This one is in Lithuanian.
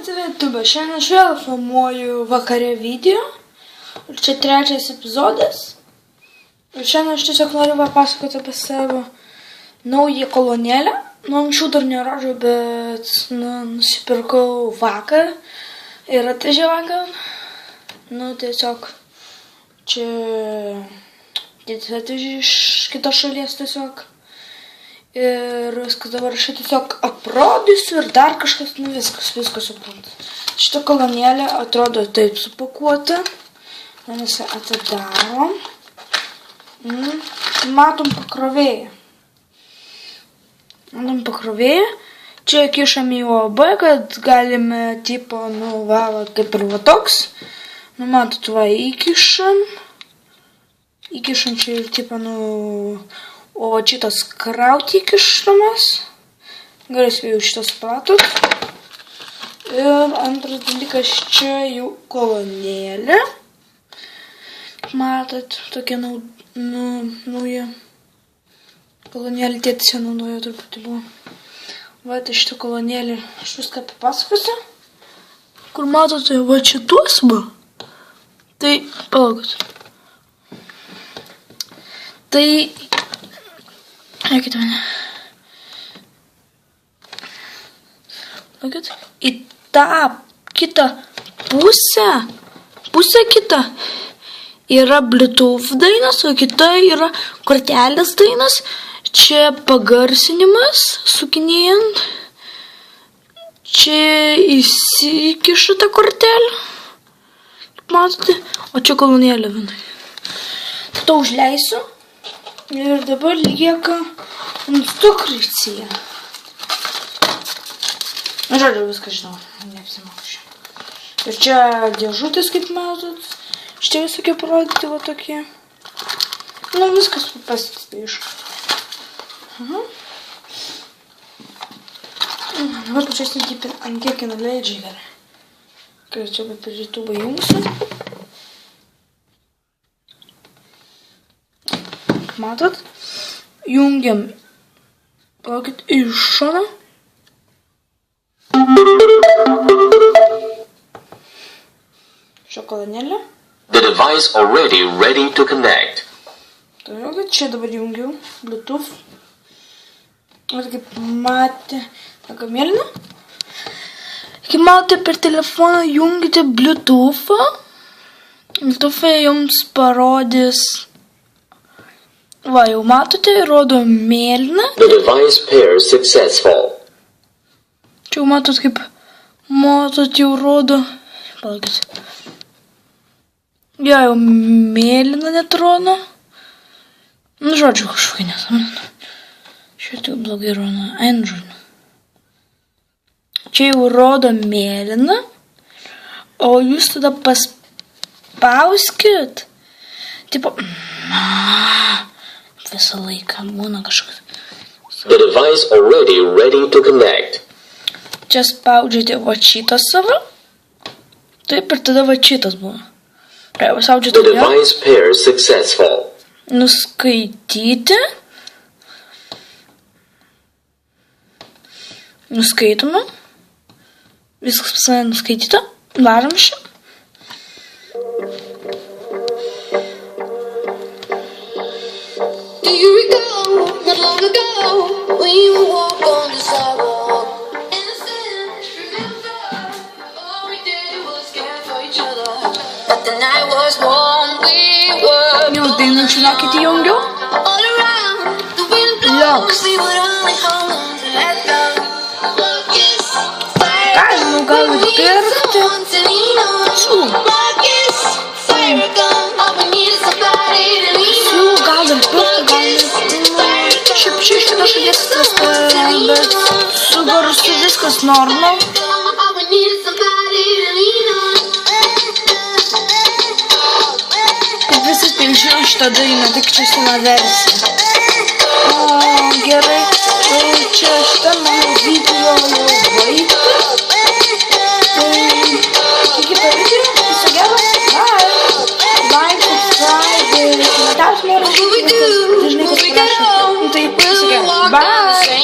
TV YouTube. Šiandien aš vėl filmuoju vakare video. Ir čia trečias epizodas. Ir šiandien aš tiesiog noriu papasakoti apie savo naują kolonėlę. Anksčiau dar nerodžiau, bet nusipirkau vakar. Ir atvežė vakar. Tiesiog čia atvežė iš kitos šalies tiesiog. Ir viskas dabar aš tiesiog aprodysiu ir dar kažkas, viskas suprantu. Šitą kolonėlę atrodo taip supakuota. Mes ją atidarom. Matom pakrovėją. Čia kišam į OB, kad galime tipo, kaip ir va toks. Matot, va, įkišam. Įkišam čia ir tipo, o šitas krauti įkišamas. Gerai spėjau šitas platus. Ir antras dalykas, čia jau kolonėlė. Matot, tokia nauja kolonėlė, tėtis ją naudojo truputį buvo. Va, tai šitą kolonėlį aš viską papasakosiu. Kur matote, va šitus va. Tai, palaukit. Tai, žiūrėkite mane. Palaukit. Į tą kitą pusę kitą yra Bluetooth dainas, o kita yra kortelės dainas. Čia pagarsinimas, sukinėjant. Čia įsikiša tą kortelę. Matote? O čia kolonėlė vienai. Tai užleisiu. Ir dabar lieka instrukcija. Žodžiu, viską žinau. Neapsimaušiu. Ir čia dėžutės, kaip matot. Štai visokie parodyti, va tokie. Viskas paprastai iš. Dabar pačiastinti ant kiek naleidžiai gerai. Kai čia per YouTube jungsiu. Matot? Jungiam. Palaukit, iš šono. Šokolanėlė. The device already ready to connect. Tai čia dabar jungiau Bluetooth. Ir kaip matė, tokia mėlyna. Kaip matote, per telefoną jungite Bluetooth'ą. Bluetooth'ą jums parodys. Va, jau matote, rodo mėlyną. The device pair successful. Čia jau matot, kaip matot, jau rodo. Palaukit. Ja, jau mėlyna net rodo. Žodžiu, kažkokia nesąmonė. Šitai blogai rodo. Android. Čia jau rodo mėlyna. O jūs tada paspauskit. Tipo... Visą laiką būna kažkas. The device already ready to connect. Čia spaudžiate va šitą savo. Taip, ir tada va šitas būna. The device pair successful. Nuskaityti. Nuskaitome. Viskas pas mane nuskaityta. Varom šį. Do you recall, not long ago, when you walked on the sidewalk? Innocent, remember, all we did was care for each other. But the night was warm, we were Jau dainų žinokit įjungiau. all around. The wind blows, we would only hold on to let go. Love is fire. Galima gal pirkti. To lean on. Love is fire gone. All we need is somebody to lean on. Gal ir pirkti, šiaip čia iš kitos šalies bet su garsu viskas normal. All we need is somebody to lean on. Kaip visi taip žino šitą dainą, tik čia sena versija. O, gerai, tai čia šitą mano video